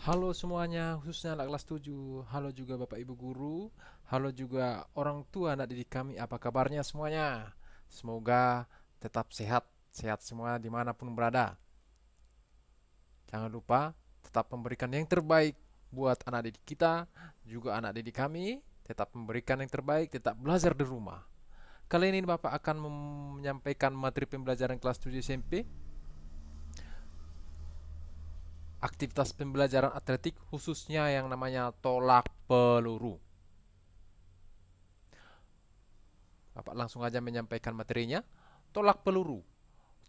Halo semuanya, khususnya anak kelas 7. Halo juga Bapak Ibu guru. Halo juga orang tua anak didik kami. Apa kabarnya semuanya? Semoga tetap sehat, sehat semua dimanapun berada. Jangan lupa tetap memberikan yang terbaik buat anak didik kita, juga anak didik kami. Tetap memberikan yang terbaik, tetap belajar di rumah. Kali ini Bapak akan menyampaikan materi pembelajaran kelas 7 SMP, aktivitas pembelajaran atletik khususnya yang namanya tolak peluru. Bapak langsung aja menyampaikan materinya. Tolak peluru.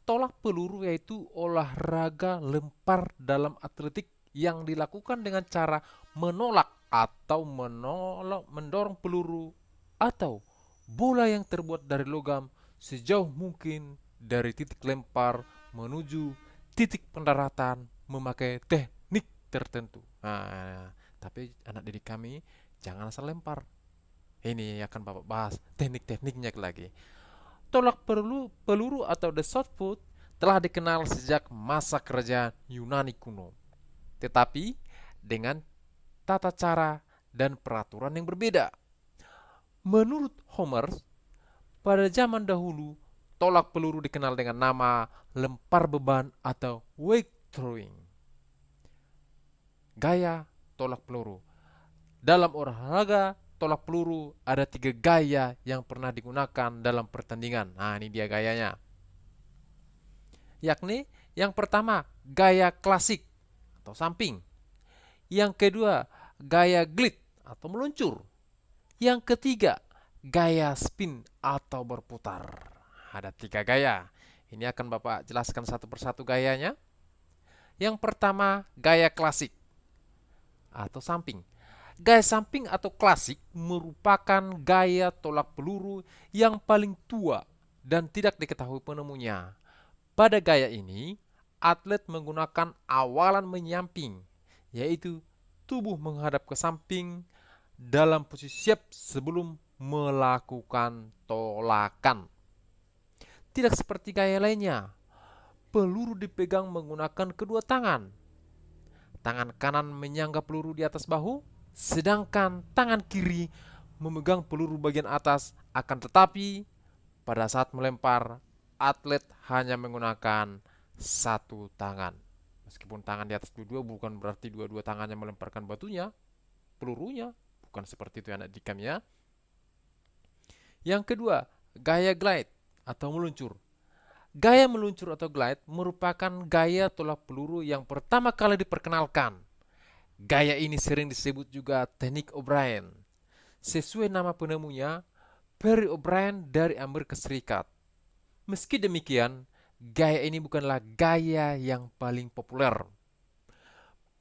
Tolak peluru yaitu olahraga lempar dalam atletik yang dilakukan dengan cara menolak atau mendorong peluru atau bola yang terbuat dari logam sejauh mungkin dari titik lempar menuju titik pendaratan memakai teknik tertentu. Nah, tapi anak didik kami jangan asal lempar. Ini akan Bapak bahas teknik-tekniknya lagi. Tolak peluru atau the shot put telah dikenal sejak masa kerajaan Yunani kuno. Tetapi dengan tata cara dan peraturan yang berbeda. Menurut Homer, pada zaman dahulu, tolak peluru dikenal dengan nama lempar beban atau weight throwing. Gaya tolak peluru. Dalam olahraga tolak peluru ada 3 gaya yang pernah digunakan dalam pertandingan. Nah, ini dia gayanya. Yakni yang pertama, gaya klasik atau samping. Yang kedua, gaya glide atau meluncur. Yang ketiga, gaya spin atau berputar. Ada 3 gaya. Ini akan Bapak jelaskan satu persatu gayanya. Yang pertama, gaya klasik atau samping. Gaya samping atau klasik merupakan gaya tolak peluru yang paling tua dan tidak diketahui penemunya. Pada gaya ini, atlet menggunakan awalan menyamping, yaitu tubuh menghadap ke samping dalam posisi siap sebelum melakukan tolakan. Tidak seperti gaya lainnya, peluru dipegang menggunakan kedua tangan. Tangan kanan menyangga peluru di atas bahu, sedangkan tangan kiri memegang peluru bagian atas. Akan tetapi, pada saat melempar, atlet hanya menggunakan satu tangan. Meskipun tangan di atas dua-dua bukan berarti dua-dua tangannya melemparkan batunya, pelurunya. Bukan seperti itu anak dikam ya. Yang kedua, gaya glide atau meluncur. Gaya meluncur atau glide merupakan gaya tolak peluru yang pertama kali diperkenalkan. Gaya ini sering disebut juga teknik O'Brien. Sesuai nama penemunya, Perry O'Brien dari Amerika Serikat. Meski demikian, gaya ini bukanlah gaya yang paling populer.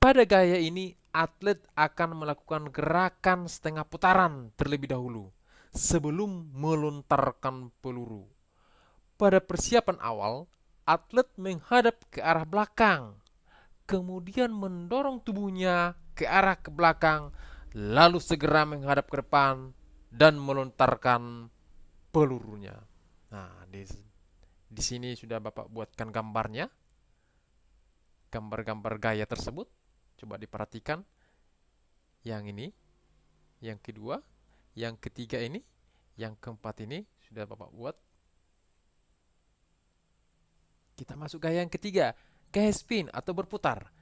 Pada gaya ini, atlet akan melakukan gerakan setengah putaran terlebih dahulu sebelum melontarkan peluru. Pada persiapan awal, atlet menghadap ke arah belakang, kemudian mendorong tubuhnya ke arah ke belakang, lalu segera menghadap ke depan dan melontarkan pelurunya. Nah, di sini sudah Bapak buatkan gambarnya, gambar-gambar gaya tersebut. Coba diperhatikan. Yang ini, yang kedua, yang ketiga ini, yang keempat ini sudah Bapak buat. Kita masuk gaya yang ketiga, gaya spin atau berputar.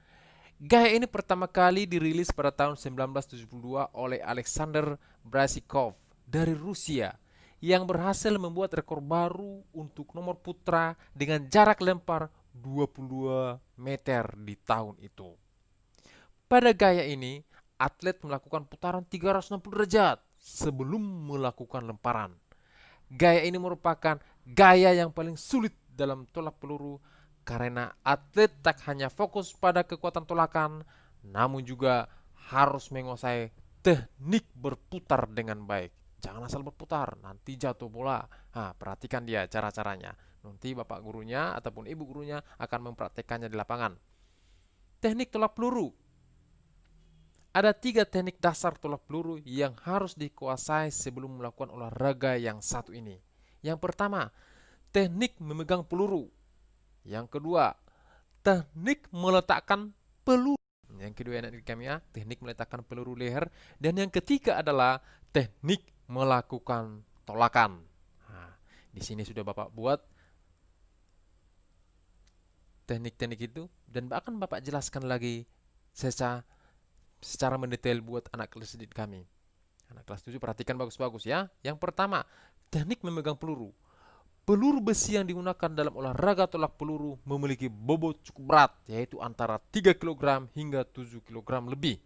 Gaya ini pertama kali dirilis pada tahun 1972 oleh Alexander Brasikov dari Rusia yang berhasil membuat rekor baru untuk nomor putra dengan jarak lempar 22 meter di tahun itu. Pada gaya ini, atlet melakukan putaran 360 derajat sebelum melakukan lemparan. Gaya ini merupakan gaya yang paling sulit dalam tolak peluru karena atlet tak hanya fokus pada kekuatan tolakan, namun juga harus menguasai teknik berputar dengan baik. Jangan asal berputar, nanti jatuh bola. Nah, perhatikan dia cara-caranya. Nanti bapak gurunya ataupun ibu gurunya akan mempraktekannya di lapangan. Teknik tolak peluru. Ada 3 teknik dasar tolak peluru yang harus dikuasai sebelum melakukan olahraga yang satu ini. Yang pertama, teknik memegang peluru. Yang kedua, teknik meletakkan peluru. yang kedua anak didik kami ya, teknik meletakkan peluru leher. Dan yang ketiga adalah teknik melakukan tolakan. Nah, di sini sudah Bapak buat teknik-teknik itu dan akan Bapak jelaskan lagi secara mendetail buat anak kelas didik kami. Anak kelas 7 perhatikan bagus-bagus ya. Yang pertama, teknik memegang peluru. Peluru besi yang digunakan dalam olahraga tolak peluru memiliki bobot cukup berat, yaitu antara 3 kg hingga 7 kg lebih.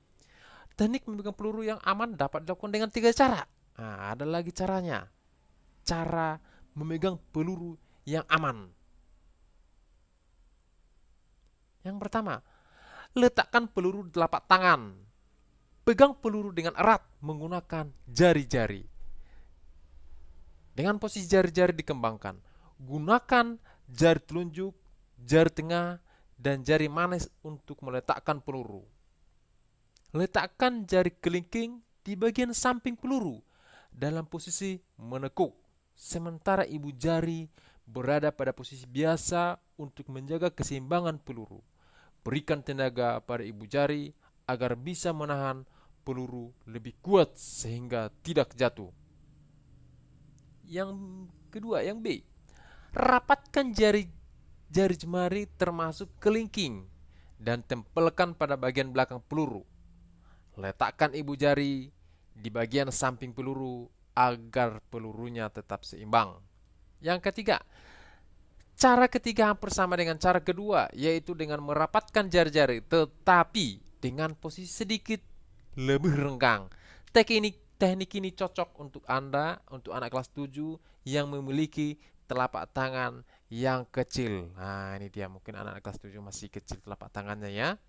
Teknik memegang peluru yang aman dapat dilakukan dengan 3 cara. Nah, ada lagi caranya. Cara memegang peluru yang aman. Yang pertama, letakkan peluru di telapak tangan. Pegang peluru dengan erat menggunakan jari-jari. Dengan posisi jari-jari dikembangkan. Gunakan jari telunjuk, jari tengah, dan jari manis untuk meletakkan peluru. Letakkan jari kelingking di bagian samping peluru dalam posisi menekuk. Sementara ibu jari berada pada posisi biasa untuk menjaga keseimbangan peluru. Berikan tenaga pada ibu jari agar bisa menahan peluru lebih kuat sehingga tidak jatuh. Yang kedua, yang B. Rapatkan jari jemari termasuk kelingking dan tempelkan pada bagian belakang peluru. Letakkan ibu jari di bagian samping peluru agar pelurunya tetap seimbang. Yang ketiga, cara ketiga hampir sama dengan cara kedua, yaitu dengan merapatkan jari-jari tetapi dengan posisi sedikit lebih renggang. Teknik ini cocok untuk Anda, untuk anak kelas 7 yang memiliki telapak tangan yang kecil. Nah, ini dia, mungkin anak kelas 7 masih kecil telapak tangannya ya.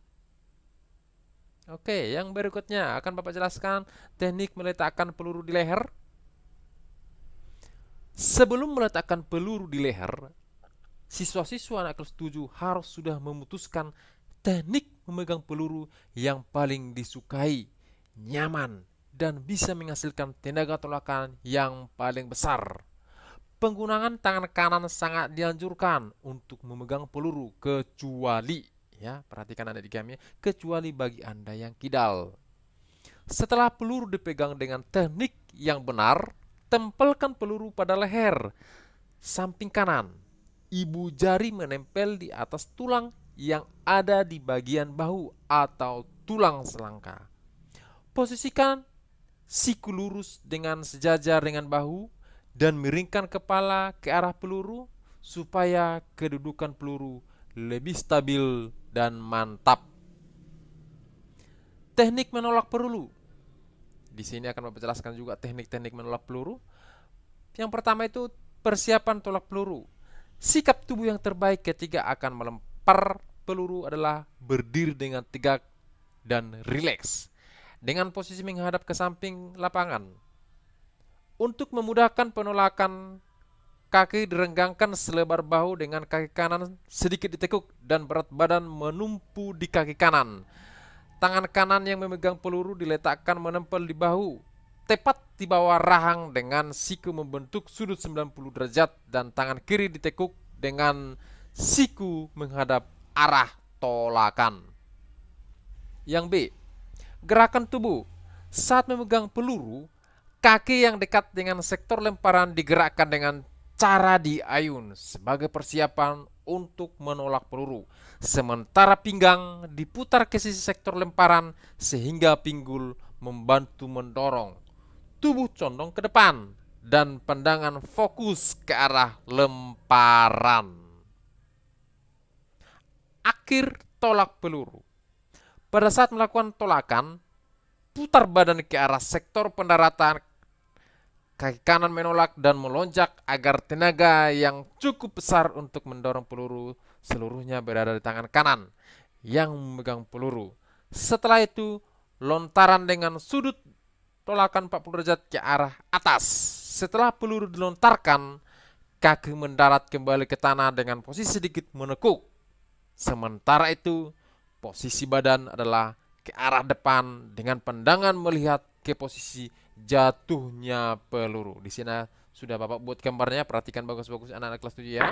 Oke, yang berikutnya akan Bapak jelaskan teknik meletakkan peluru di leher. Sebelum meletakkan peluru di leher, siswa-siswa anak kelas 7 harus sudah memutuskan teknik memegang peluru yang paling disukai, nyaman, dan bisa menghasilkan tenaga tolakan yang paling besar. Penggunaan tangan kanan sangat dianjurkan untuk memegang peluru kecuali, ya, perhatikan anak didik kami, kecuali bagi Anda yang kidal. Setelah peluru dipegang dengan teknik yang benar, tempelkan peluru pada leher samping kanan. Ibu jari menempel di atas tulang yang ada di bagian bahu atau tulang selangka. Posisikan siku lurus dengan sejajar dengan bahu dan miringkan kepala ke arah peluru supaya kedudukan peluru lebih stabil dan mantap. Teknik menolak peluru. Di sini akan Bapak jelaskan juga teknik-teknik menolak peluru. Yang pertama itu persiapan tolak peluru. Sikap tubuh yang terbaik ketika akan melempar peluru adalah berdiri dengan tegak dan rileks dengan posisi menghadap ke samping lapangan. Untuk memudahkan penolakan, kaki direnggangkan selebar bahu dengan kaki kanan sedikit ditekuk dan berat badan menumpu di kaki kanan. Tangan kanan yang memegang peluru diletakkan menempel di bahu, tepat di bawah rahang dengan siku membentuk sudut 90 derajat dan tangan kiri ditekuk dengan siku menghadap arah tolakan. Yang B. Gerakan tubuh. Saat memegang peluru, kaki yang dekat dengan sektor lemparan digerakkan dengan cara diayun sebagai persiapan untuk menolak peluru. Sementara pinggang diputar ke sisi sektor lemparan sehingga pinggul membantu mendorong. Tubuh condong ke depan dan pandangan fokus ke arah lemparan. Akhir tolak peluru. Pada saat melakukan tolakan, putar badan ke arah sektor pendaratan, kaki kanan menolak dan melonjak agar tenaga yang cukup besar untuk mendorong peluru seluruhnya berada di tangan kanan yang memegang peluru. Setelah itu, lontaran dengan sudut tolakan 40 derajat ke arah atas. Setelah peluru dilontarkan, kaki mendarat kembali ke tanah dengan posisi sedikit menekuk. Sementara itu, posisi badan adalah ke arah depan dengan pandangan melihat ke posisi jatuhnya peluru. Di sini sudah Bapak buat gambarnya, perhatikan bagus-bagus anak-anak kelas 7 ya.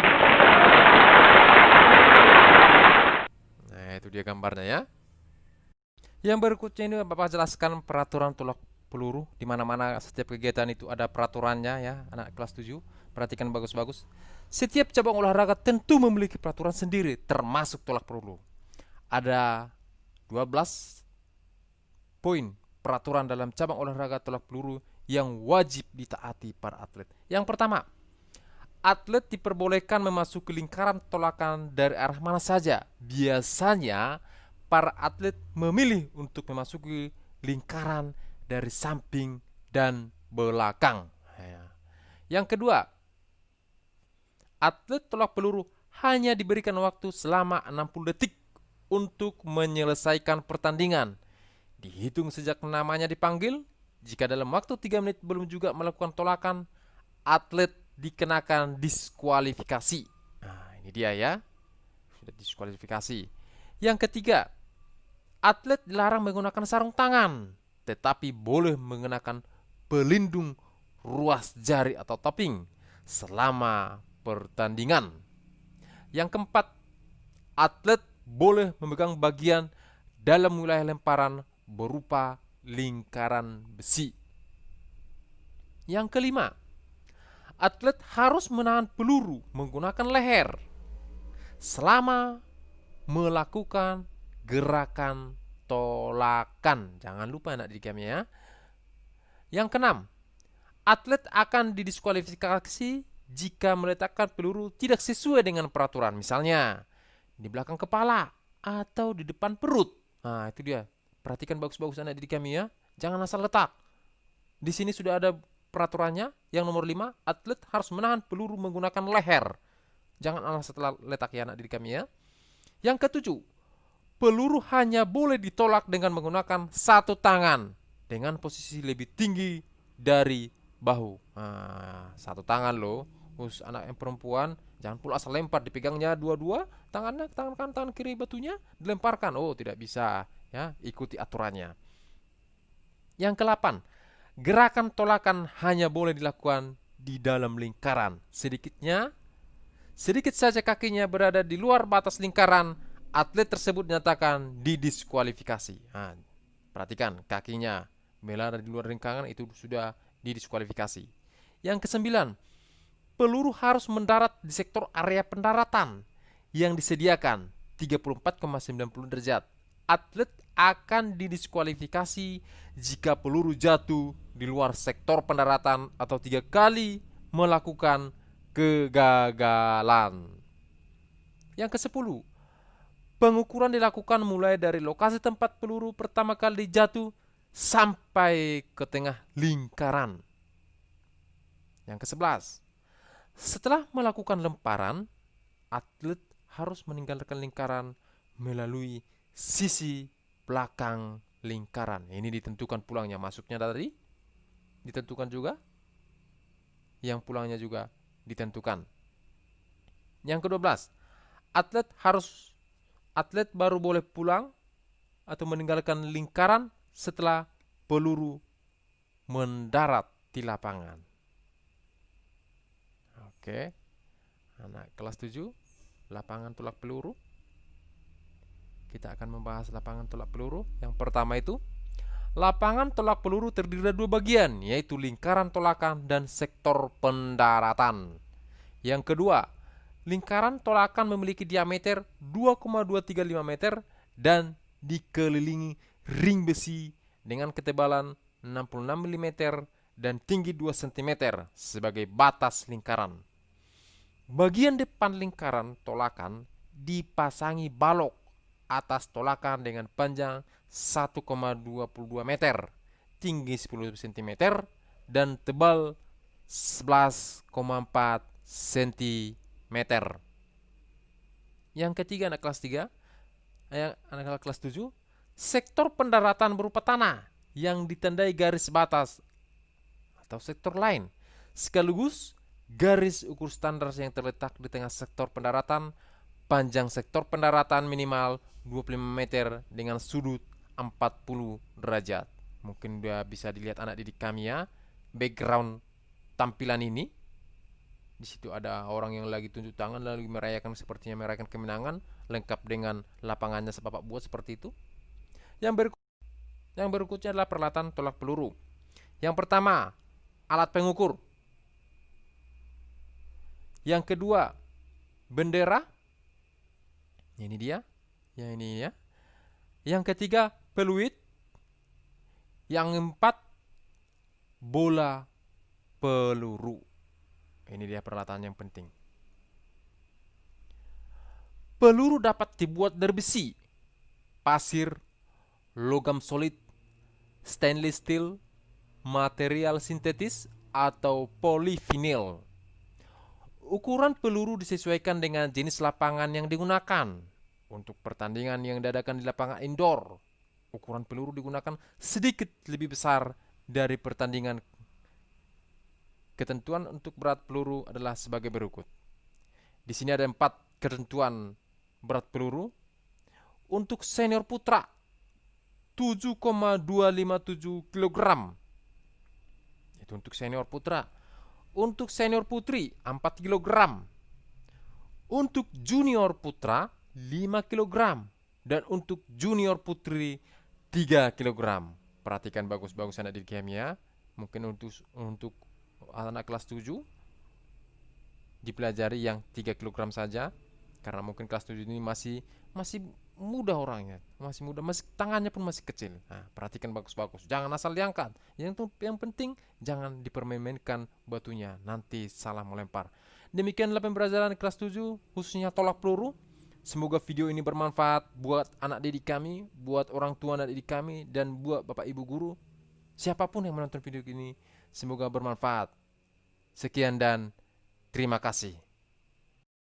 Nah, itu dia gambarnya ya. Yang berikutnya ini Bapak jelaskan peraturan tolak peluru. Di mana-mana setiap kegiatan itu ada peraturannya ya, anak kelas 7. Perhatikan bagus-bagus. Setiap cabang olahraga tentu memiliki peraturan sendiri, termasuk tolak peluru. Ada 12 poin peraturan dalam cabang olahraga tolak peluru yang wajib ditaati para atlet. Yang pertama, atlet diperbolehkan memasuki lingkaran tolakan dari arah mana saja. Biasanya para atlet memilih untuk memasuki lingkaran dari samping dan belakang. Yang kedua, atlet tolak peluru hanya diberikan waktu selama 60 detik untuk menyelesaikan pertandingan. Dihitung sejak namanya dipanggil. Jika dalam waktu 3 menit belum juga melakukan tolakan, atlet dikenakan diskualifikasi. Nah, ini dia ya. Sudah diskualifikasi. Yang ketiga, atlet dilarang menggunakan sarung tangan, tetapi boleh mengenakan pelindung ruas jari atau topping selama pertandingan. Yang keempat, atlet boleh memegang bagian dalam wilayah lemparan berupa lingkaran besi. Yang kelima, atlet harus menahan peluru menggunakan leher selama melakukan gerakan tolakan. Jangan lupa anak didik kami ya. Yang keenam, atlet akan didiskualifikasi jika meletakkan peluru tidak sesuai dengan peraturan. Misalnya, di belakang kepala atau di depan perut. Nah, itu dia. Perhatikan bagus-bagus anak didik kami ya. Jangan asal letak. Di sini sudah ada peraturannya. Yang nomor 5, atlet harus menahan peluru menggunakan leher. Jangan asal setelah letak ya anak didik kami ya. Yang ketujuh, peluru hanya boleh ditolak dengan menggunakan satu tangan dengan posisi lebih tinggi dari bahu. Nah, satu tangan loh. Khusus anak yang perempuan, jangan pula asal lempar, dipegangnya dua-dua, tangannya tangan kanan tangan kiri batunya dilemparkan. Oh, tidak bisa ya, ikuti aturannya. Yang ke-8, gerakan tolakan hanya boleh dilakukan di dalam lingkaran. Sedikit saja kakinya berada di luar batas lingkaran, atlet tersebut dinyatakan didiskualifikasi. Nah, perhatikan, kakinya melanggar di luar lingkaran itu sudah didiskualifikasi. Yang ke-9, peluru harus mendarat di sektor area pendaratan yang disediakan 34,90 derajat. Atlet akan didiskualifikasi jika peluru jatuh di luar sektor pendaratan atau 3 kali melakukan kegagalan. Yang ke-10, pengukuran dilakukan mulai dari lokasi tempat peluru pertama kali jatuh sampai ke tengah lingkaran. Yang ke-11, setelah melakukan lemparan, atlet harus meninggalkan lingkaran melalui sisi belakang lingkaran. Ini ditentukan pulangnya, masuknya tadi ditentukan juga, yang pulangnya juga ditentukan. Yang ke-12, atlet baru boleh pulang atau meninggalkan lingkaran setelah peluru mendarat di lapangan. Oke. Anak kelas 7, lapangan tolak peluru. Kita akan membahas lapangan tolak peluru. Yang pertama itu, lapangan tolak peluru terdiri dari 2 bagian, yaitu lingkaran tolakan dan sektor pendaratan. Yang kedua, lingkaran tolakan memiliki diameter 2,235 meter dan dikelilingi ring besi dengan ketebalan 66 mm dan tinggi 2 cm sebagai batas lingkaran. Bagian depan lingkaran tolakan dipasangi balok atas tolakan dengan panjang 1,22 meter, tinggi 10 cm dan tebal 11,4 cm. Yang ketiga anak kelas 3, anak kelas 7, sektor pendaratan berupa tanah yang ditandai garis batas atau sektor lain, sekaligus garis ukur standar yang terletak di tengah sektor pendaratan. Panjang sektor pendaratan minimal 25 meter dengan sudut 40 derajat. Mungkin sudah bisa dilihat anak didik kami ya, background tampilan ini. Di situ ada orang yang lagi tunjuk tangan, lalu merayakan, sepertinya merayakan kemenangan, lengkap dengan lapangannya sepapak buat seperti itu. Yang berikut Yang berikutnya adalah peralatan tolak peluru. Yang pertama, alat pengukur. Yang kedua, bendera. Ini dia. Yang ini ya. Yang ketiga, peluit. Yang keempat, bola peluru. Ini dia peralatan yang penting. Peluru dapat dibuat dari besi, pasir, logam solid, stainless steel, material sintetis, atau polivinil. Ukuran peluru disesuaikan dengan jenis lapangan yang digunakan. Untuk pertandingan yang diadakan di lapangan indoor, ukuran peluru digunakan sedikit lebih besar dari pertandingan. Ketentuan untuk berat peluru adalah sebagai berikut. Di sini ada 4 ketentuan berat peluru. Untuk senior putra 7,257 kg. Itu untuk senior putra. Untuk senior putri 4 kg. Untuk junior putra 5 kg. Dan untuk junior putri 3 kg. Perhatikan bagus-bagus anak didik kami ya. Mungkin untuk anak kelas 7 dipelajari yang 3 kg saja, karena mungkin kelas 7 ini masih muda orangnya, masih muda, tangannya pun masih kecil. Nah, perhatikan bagus-bagus, jangan asal diangkat. Yang penting jangan dipermainkan batunya, nanti salah melempar. Demikianlah pembelajaran kelas 7 khususnya tolak peluru. Semoga video ini bermanfaat buat anak didik kami, buat orang tua anak didik kami, dan buat bapak ibu guru. Siapapun yang menonton video ini, semoga bermanfaat. Sekian dan terima kasih.